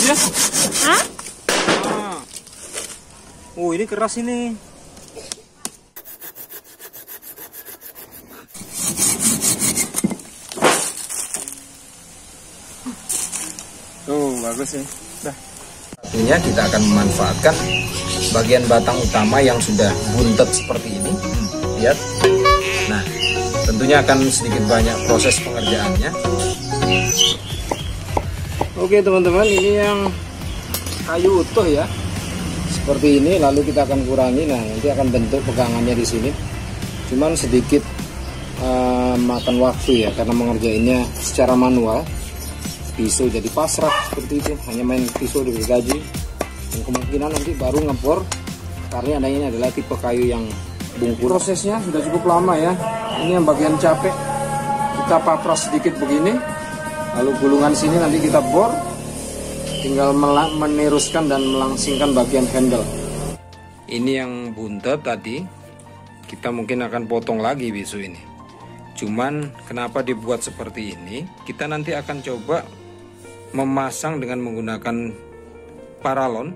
ya? Hah? Ah. Oh, ini keras ini. Oh, bagus ya. Dah. Artinya kita akan memanfaatkan bagian batang utama yang sudah buntet seperti ini. Lihat. Nah, tentunya akan sedikit banyak proses pengerjaannya. Oke teman-teman, ini yang kayu utuh ya. Seperti ini, lalu kita akan kurangi. Nah, nanti akan bentuk pegangannya di sini. Cuman sedikit makan waktu ya, karena mengerjainnya secara manual. Pisau jadi pasrah seperti itu, hanya main pisau digergaji. Dan kemungkinan nanti baru ngebor, karena ini adalah tipe kayu yang bungkul. Prosesnya sudah cukup lama ya. Ini yang bagian capek, kita papras sedikit begini, lalu gulungan sini nanti kita bor, tinggal meneruskan dan melangsingkan bagian handle. Ini yang buntet tadi, kita mungkin akan potong lagi besok ini. Cuman kenapa dibuat seperti ini, kita nanti akan coba memasang dengan menggunakan paralon,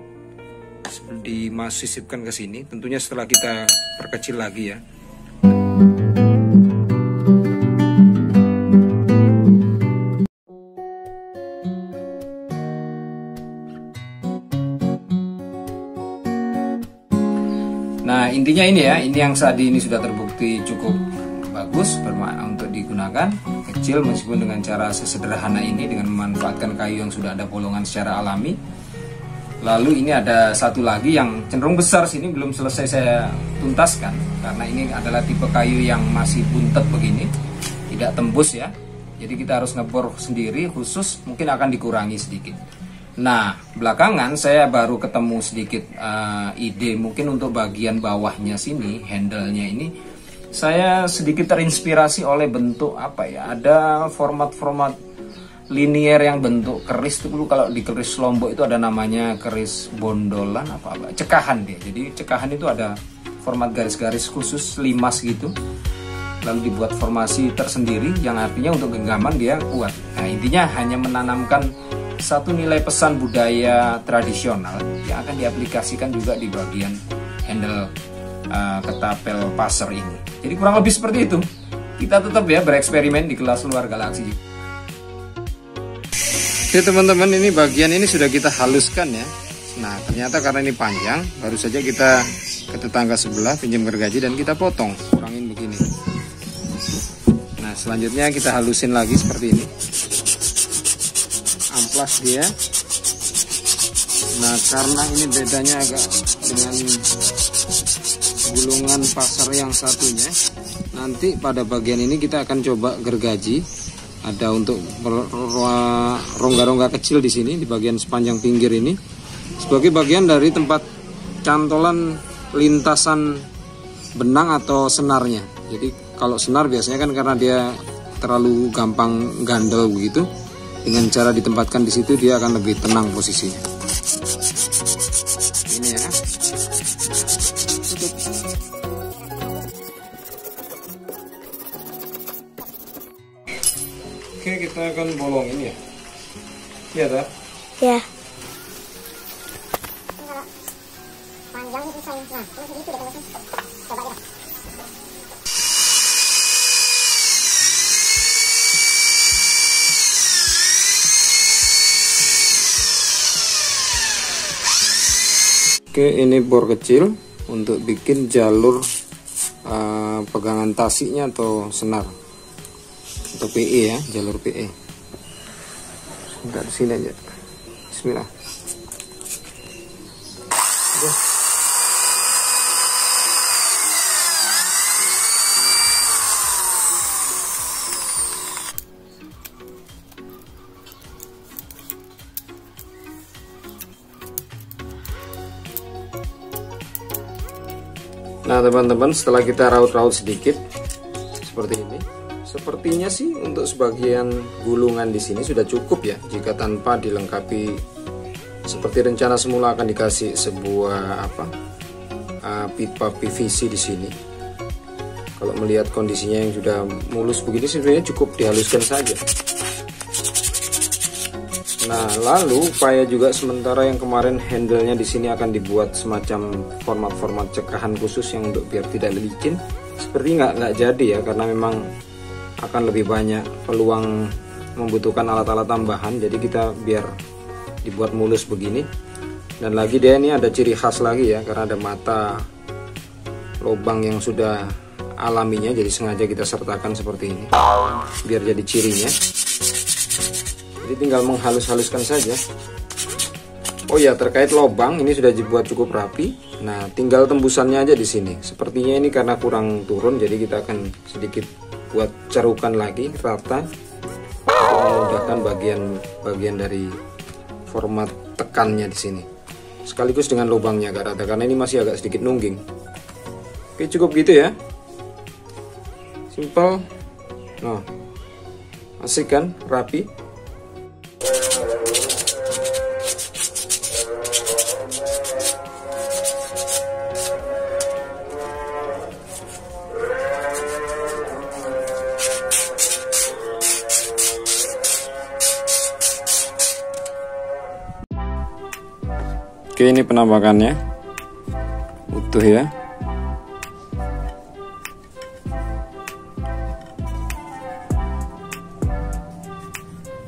dimasisipkan ke sini. Tentunya setelah kita perkecil lagi ya. Nah, intinya ini ya, ini yang saat ini sudah terbukti cukup bagus untuk digunakan, kecil meskipun dengan cara sesederhana ini, dengan memanfaatkan kayu yang sudah ada bolongan secara alami. Lalu ini ada satu lagi yang cenderung besar, sini belum selesai saya tuntaskan karena ini adalah tipe kayu yang masih buntet begini, tidak tembus ya. Jadi kita harus ngebor sendiri khusus, mungkin akan dikurangi sedikit. Nah, belakangan saya baru ketemu sedikit ide, mungkin untuk bagian bawahnya sini, handle-nya ini, saya sedikit terinspirasi oleh bentuk apa ya, ada format-format linier yang bentuk keris. Dulu kalau di keris Lombok itu ada namanya keris bondolan apa cekahan dia. Jadi cekahan itu ada format garis-garis khusus limas gitu, lalu dibuat formasi tersendiri yang artinya untuk genggaman dia kuat. Nah, intinya hanya menanamkan satu nilai pesan budaya tradisional yang akan diaplikasikan juga di bagian handle ketapel pasar ini. Jadi kurang lebih seperti itu. Kita tetap ya bereksperimen di kelas luar galaksi. Oke teman-teman, ini bagian ini sudah kita haluskan ya. Nah, ternyata karena ini panjang, baru saja kita ke tetangga sebelah pinjam gergaji dan kita potong, kurangin begini. Nah, selanjutnya kita halusin lagi seperti ini. Amplas dia. Nah, karena ini bedanya agak dengan gulungan pasar yang satunya, nanti pada bagian ini kita akan coba gergaji. Ada untuk rongga-rongga kecil di sini di bagian sepanjang pinggir ini sebagai bagian dari tempat cantolan lintasan benang atau senarnya. Jadi kalau senar biasanya kan karena dia terlalu gampang gandel begitu, dengan cara ditempatkan di situ dia akan lebih tenang posisinya. Ini ya. Oke, kita akan bolongin ya. Iya tak? Ya. Panjang itu saya. Nah, terus itu udah selesai. Coba ya. Oke, ini bor kecil untuk bikin jalur pegangan tasinya atau senar. Atau PE ya, jalur PE. Enggak di sini aja. Bismillah. Udah. Nah teman-teman, setelah kita raut-raut sedikit seperti ini, sepertinya sih untuk sebagian gulungan di sini sudah cukup ya. Jika tanpa dilengkapi seperti rencana semula akan dikasih sebuah pipa PVC di sini. Kalau melihat kondisinya yang sudah mulus begini, sebenarnya cukup dihaluskan saja. Nah, lalu upaya juga sementara yang kemarin handle-nya di sini akan dibuat semacam format-format cekahan khusus yang untuk biar tidak licin. Seperti nggak jadi ya, karena memang akan lebih banyak peluang membutuhkan alat-alat tambahan. Jadi kita biar dibuat mulus begini. Dan lagi dia ini ada ciri khas lagi ya, karena ada mata lubang yang sudah alaminya, jadi sengaja kita sertakan seperti ini biar jadi cirinya. Jadi tinggal menghalus-haluskan saja. Oh ya, terkait lubang ini sudah dibuat cukup rapi. Nah, tinggal tembusannya aja di sini. Sepertinya ini karena kurang turun, jadi kita akan sedikit buat cerukan lagi rata untuk memudahkan bagian dari format tekannya di sini. Sekaligus dengan lubangnya agak rata karena ini masih agak sedikit nungging. Oke, cukup gitu ya. Simple. Nah, asik kan, rapi. Oke, ini penampakannya utuh ya.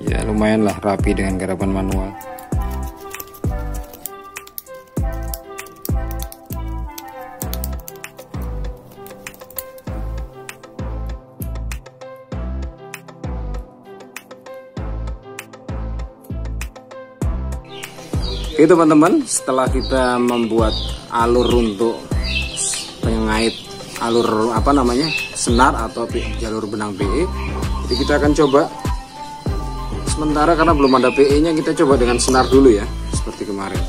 Ya lumayan lah rapi dengan garapan manual. Oke teman-teman, setelah kita membuat alur untuk pengait alur senar atau jalur benang PE, jadi kita akan coba sementara karena belum ada PE nya, kita coba dengan senar dulu ya, seperti kemarin.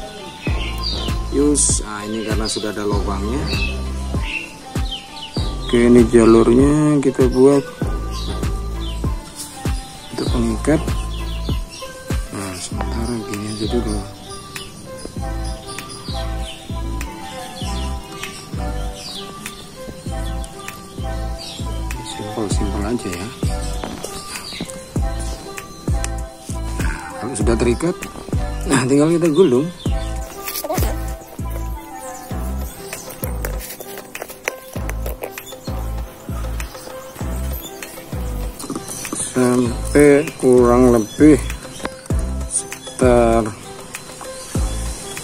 Nah ini karena sudah ada lubangnya. Oke, ini jalurnya kita buat untuk pengikat. Nah sementara gini aja dulu. Simpel aja ya. Nah, kalau sudah terikat, nah tinggal kita gulung. Sampai kurang lebih sekitar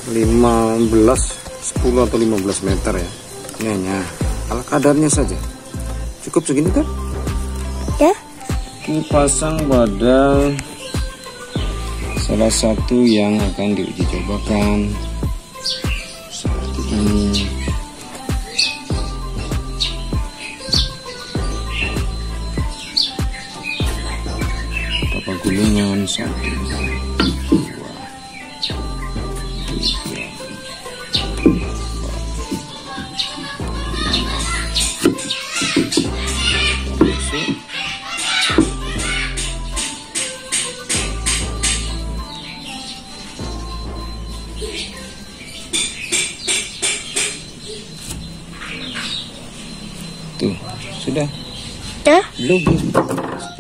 10 atau 15 meter ya. Ini hanya ala kadarnya saja. Cukup segini kan? Ya. Ini pasang pada salah satu yang akan diuji cobakan seperti ini. Beberapa gulungan 1, 2, 3. Tuh, sudah. Dah? Belum.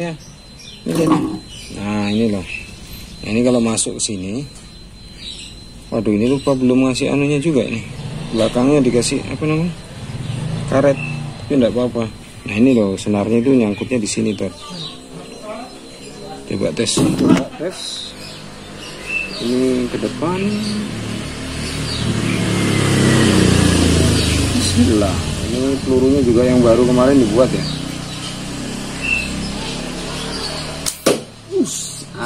Ya. Ini dia nih. Nah, ini loh. Nah, ini kalau masuk ke sini. Waduh, ini lupa belum ngasih anunya juga nih. Belakangnya dikasih apa namanya? Karet. Tapi enggak apa-apa. Nah, ini loh, senarnya itu nyangkutnya di sini, Tor. Coba tes. Ini ke depan. Bismillah. Ini pelurunya juga yang baru kemarin dibuat ya.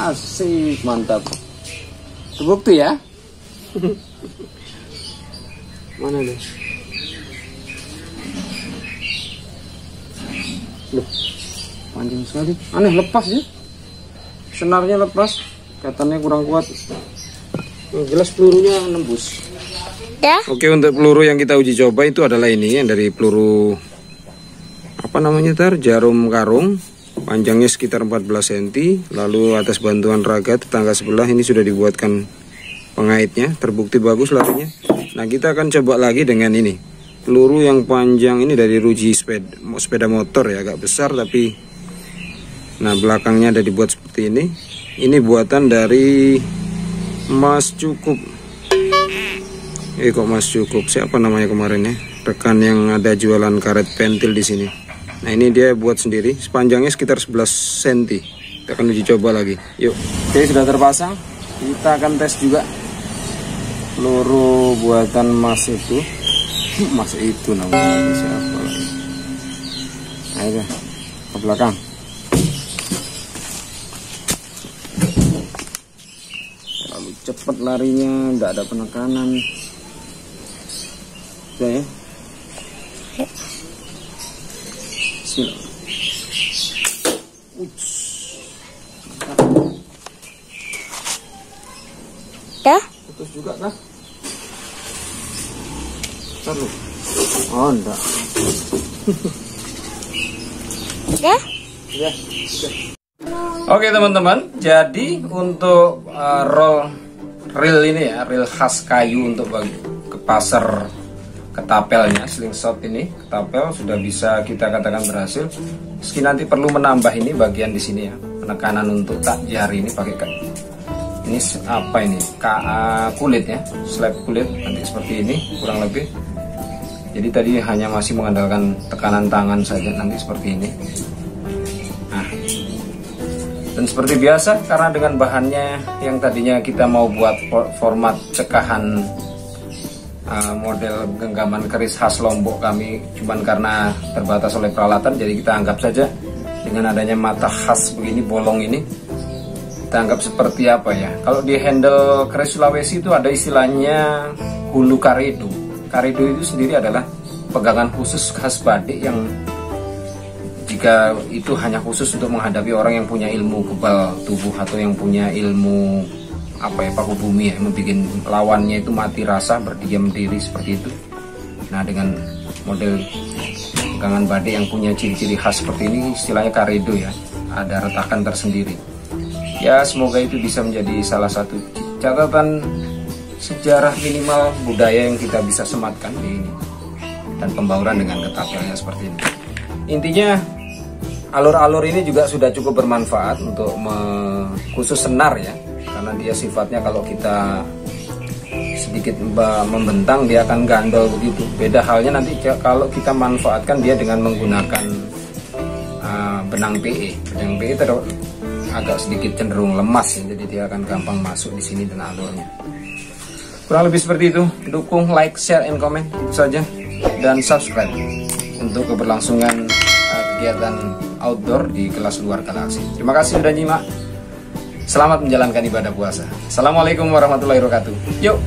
Asik, mantap. Terbukti ya. Mana deh? Loh, panjang sekali. Aneh, lepas ya. Senarnya lepas. Katanya kurang kuat. Jelas pelurunya nembus. Ya. Oke, untuk peluru yang kita uji coba itu adalah ini, yang dari peluru apa namanya, jarum karung. Panjangnya sekitar 14 cm. Lalu atas bantuan Raga tetangga sebelah ini sudah dibuatkan pengaitnya. Terbukti bagus larinya. Nah, kita akan coba lagi dengan ini. Peluru yang panjang ini dari Ruji sepeda motor ya, agak besar tapi nah belakangnya ada dibuat seperti ini. Ini buatan dari Mas Cukup. Kok Mas Cukup? Siapa namanya kemarin ya? Rekan yang ada jualan karet pentil di sini. Nah, ini dia buat sendiri. Sepanjangnya sekitar 11 cm. Kita akan uji coba lagi. Yuk. Oke, sudah terpasang. Kita akan tes juga peluru buatan Mas itu. Mas itu namanya siapa lagi? Ayo ke belakang. Terlalu cepat larinya, tidak ada penekanan. Sudah ya. Bismillah. Dah? Putus juga kah? Taruh. Oh, enggak. Dah? Ya. Oke teman-teman, jadi untuk reel ini ya, reel khas kayu untuk ke pasar ketapelnya, slingshot ini, ketapel sudah bisa kita katakan berhasil. Meski nanti perlu menambah ini bagian di sini ya, penekanan untuk tak jari ini pakai ini apa ini, kulit ya, slab kulit nanti seperti ini kurang lebih. Jadi tadi hanya masih mengandalkan tekanan tangan saja, nanti seperti ini. Nah, dan seperti biasa karena dengan bahannya yang tadinya kita mau buat format cekahan model genggaman keris khas Lombok kami, cuman karena terbatas oleh peralatan, jadi kita anggap saja dengan adanya mata khas begini, bolong ini, kita anggap seperti apa ya, kalau di handle keris Sulawesi itu ada istilahnya hulu karedo. Karedo itu sendiri adalah pegangan khusus khas badik yang jika itu hanya khusus untuk menghadapi orang yang punya ilmu kebal tubuh atau yang punya ilmu apa ya, paku bumi ya, membuat lawannya itu mati rasa, berdiam diri seperti itu. Nah, dengan model pegangan badik yang punya ciri-ciri khas seperti ini, istilahnya karedo ya, ada retakan tersendiri. Ya, semoga itu bisa menjadi salah satu catatan sejarah minimal budaya yang kita bisa sematkan di ini, dan pembauran dengan ketapelnya seperti ini. Intinya alur-alur ini juga sudah cukup bermanfaat untuk khusus senar ya, karena dia sifatnya kalau kita sedikit membentang dia akan gandol begitu. Beda halnya nanti kalau kita manfaatkan dia dengan menggunakan benang PE. Benang PE agak sedikit cenderung lemas ya, jadi dia akan gampang masuk di sini dan alurnya. Kurang lebih seperti itu. Dukung, like, share, and comment itu saja, dan subscribe untuk keberlangsungan kegiatan outdoor di kelas luar galaksi. Terima kasih sudah nyimak. Selamat menjalankan ibadah puasa. Assalamualaikum warahmatullahi wabarakatuh. Yuk.